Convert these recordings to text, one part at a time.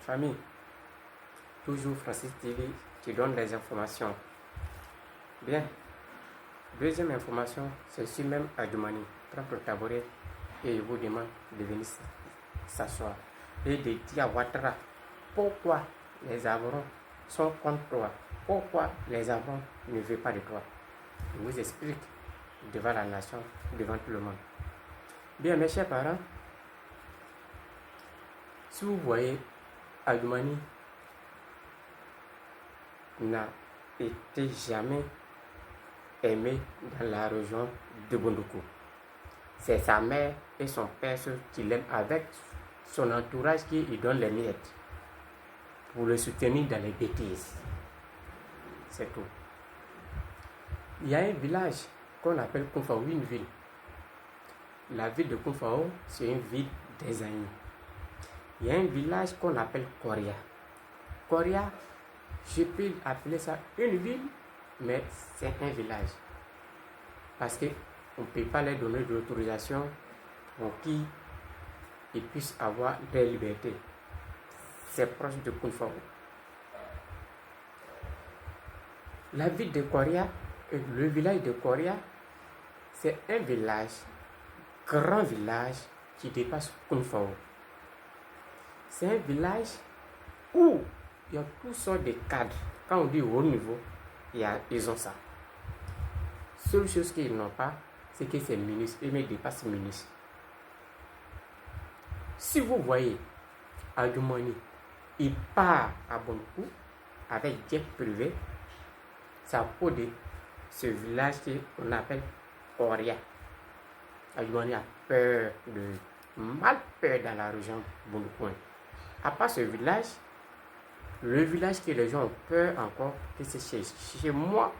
famille. Toujours Francis TV qui donne les informations. Bien. Deuxième information, c'est sur même Adjoumani. Prends le tabouret et je vous demande de venir s'asseoir. Et de dire à Ouattara pourquoi les Abrons sont contre toi. Pourquoi les Abrons ne veulent pas de toi. Je vous explique devant la nation, devant tout le monde. Bien, mes chers parents, si vous voyez, Adjoumani n'a été jamais aimé dans la région de Bondoukou. C'est sa mère et son père qui l'aiment avec son entourage qui lui donne les miettes pour le soutenir dans les bêtises. C'est tout. Il y a un village qu'on appelle Koufao, une ville. La ville de Koufao, c'est une ville des Aïns. Il y a un village qu'on appelle Koria. Koria, je peux appeler ça une ville, mais c'est un village. Parce qu'on ne peut pas leur donner d'autorisation pour qu'ils puissent avoir leur liberté. C'est proche de Koufao. La ville de Koria, le village de Koria, c'est un village, grand village qui dépasse Koufao. C'est un village où il y a toutes sortes de cadres. Quand on dit haut niveau, ils ont ça. Seule chose qu'ils n'ont pas, c'est que c'est ministre. Ils me dépassent ministre. Si vous voyez Adjoumani, il part à Bondoukou avec jet privé, ça pour de ce village qu'on appelle Koria. Adjoumani a peur mal peur dans la région Bondoukou. À part ce village, le village que les gens ont peur encore, que c'est chez moi,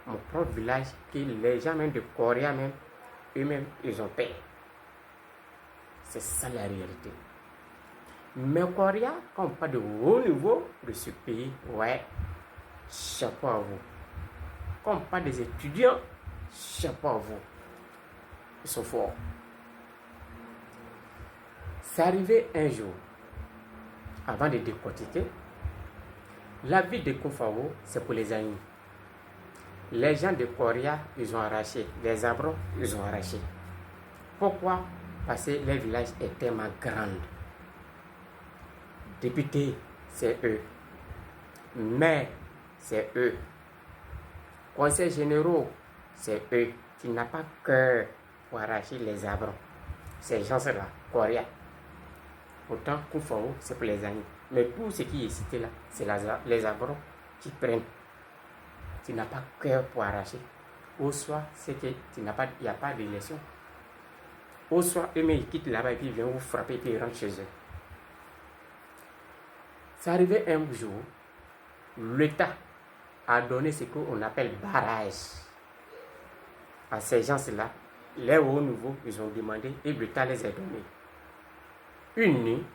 mon propre village, que les gens même de Koria même, eux-mêmes, ils ont peur. C'est ça la réalité. Mais Koria, quand on parle de haut niveau de ce pays, ouais, chapeau à vous. Quand on parle des étudiants, chapeau à vous. Ils sont forts. C'est arrivé un jour, avant de décortiquer, la ville de Koufao, c'est pour les Aïns. Les gens de Koria, ils ont arraché. Les Abrons, ils ont arraché. Pourquoi? Parce que le village est tellement grand. Députés, c'est eux. Maires, c'est eux. Conseils généraux, c'est eux. Qui n'ont pas cœur pour arracher les Abrons. Ces gens-là, Koria. Pourtant, Koufao, c'est pour les Aïns. Mais tout ce qui est cité là, c'est les Abrons qui prennent. Tu n'as pas cœur pour arracher. Au soir, c'est qu'il n'y a pas d'élection. Au soir, eux-mêmes, ils quittent là-bas et puis ils viennent vous frapper et puis ils rentrent chez eux. C'est arrivé un jour, l'État a donné ce qu'on appelle barrage à ces gens-là. Les hauts nouveaux, ils ont demandé et l'État les a donnés. Une nuit,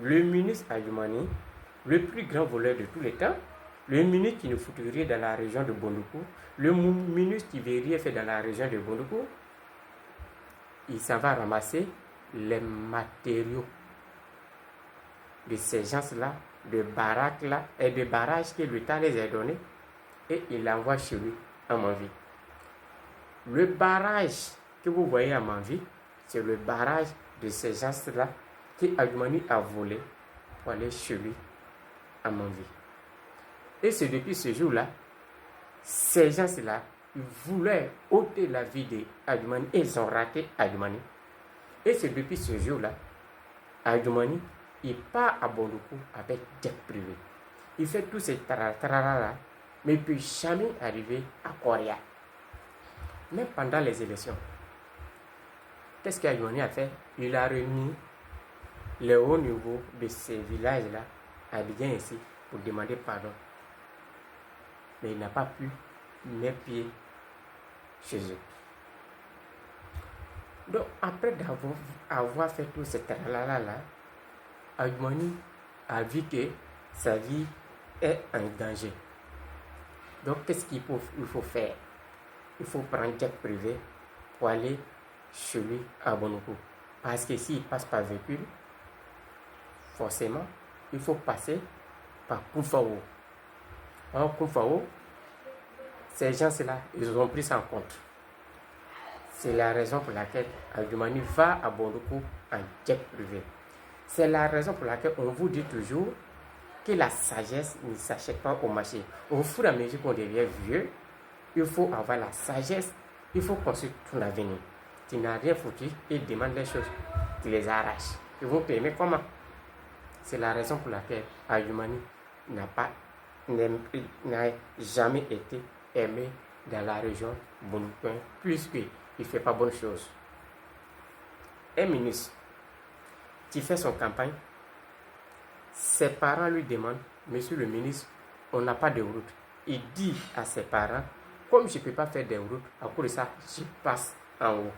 le ministre Adjoumani, le plus grand voleur de tous les temps, le ministre qui ne fout rien dans la région de Bondoukou, le ministre qui ne veut rien faire dans la région de Bondoukou, il s'en va ramasser les matériaux de ces gens-là, de baraques-là et de barrages que l'État les a donnés et il l'envoie chez lui à Manvi. Le barrage que vous voyez à Manvi, c'est le barrage de ces gens-là que Adjoumani a volé pour aller chez lui à Manvi. Et c'est depuis ce jour-là, ces gens-là, ils voulaient ôter la vie d'Adjoumani et ils ont raté Adjoumani. Et c'est depuis ce jour-là, Adjoumani, il part à Bondoukou avec jet privé. Il fait tous ces tarara-là, mais il ne peut jamais arriver à Koria. Même pendant les élections, qu'est-ce qu'Adjoumani a fait? Il a remis les hauts niveaux de ces villages-là à Abidjan ici pour demander pardon. Mais il n'a pas pu mettre pied chez eux. Donc, après avoir fait tout ce tralala là, Adjoumani a vu que sa vie est en danger. Donc, qu'est-ce qu'il faut faire? Il faut prendre jet privé pour aller chez lui à Bondoukou. Parce que s'il passe par véhicule, forcément, il faut passer par Koufao. En Koufao, ces gens-là, ils ont pris ça en compte. C'est la raison pour laquelle Adjumani va à Bondoukou en jet privé. C'est la raison pour laquelle on vous dit toujours que la sagesse ne s'achète pas au marché. Au fur et à mesure qu'on devient vieux, il faut avoir la sagesse, il faut construire ton avenir. Tu n'as rien foutu, ils demandent les choses, tu les arraches. Ils vont t'aimer comment? C'est la raison pour laquelle Adjumani n'a jamais été aimé dans la région Bondoukou, puisqu'il ne fait pas bonne chose. Un ministre qui fait son campagne, ses parents lui demandent, monsieur le ministre, on n'a pas de route. Il dit à ses parents, comme je ne peux pas faire de route, à cause de ça, je passe en haut.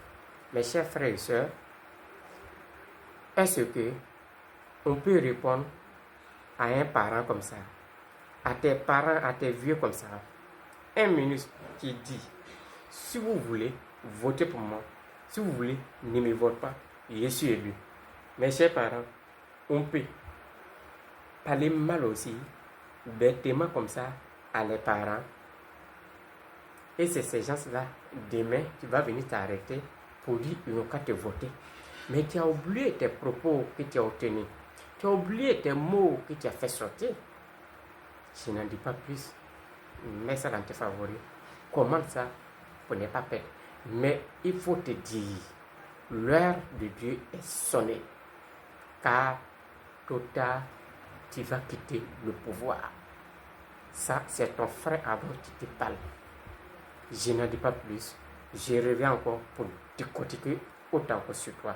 Mes chers frères et sœurs, est-ce que on peut répondre à un parent comme ça, à tes parents, à tes vieux comme ça? Un ministre qui dit, si vous voulez, votez pour moi. Si vous voulez, ne me votez pas, je suis élu. Mes chers parents, on peut parler mal aussi, bêtement comme ça, à les parents. Et c'est ces gens-là, demain, tu vas venir t'arrêter pour dire qu'ils n'ont qu'à te voter. Mais tu as oublié tes propos que tu as obtenus. Tu as oublié tes mots que tu as fait sortir. Je n'en dis pas plus. Mets ça dans tes favoris. Comment ça pour ne pas perdre. Mais il faut te dire, l'heure de Dieu est sonnée. Car tôt ou tard, tu vas quitter le pouvoir. Ça, c'est ton frère avant qui te parle. Je n'en dis pas plus. Je reviens encore pour décortiquer autant que sur toi.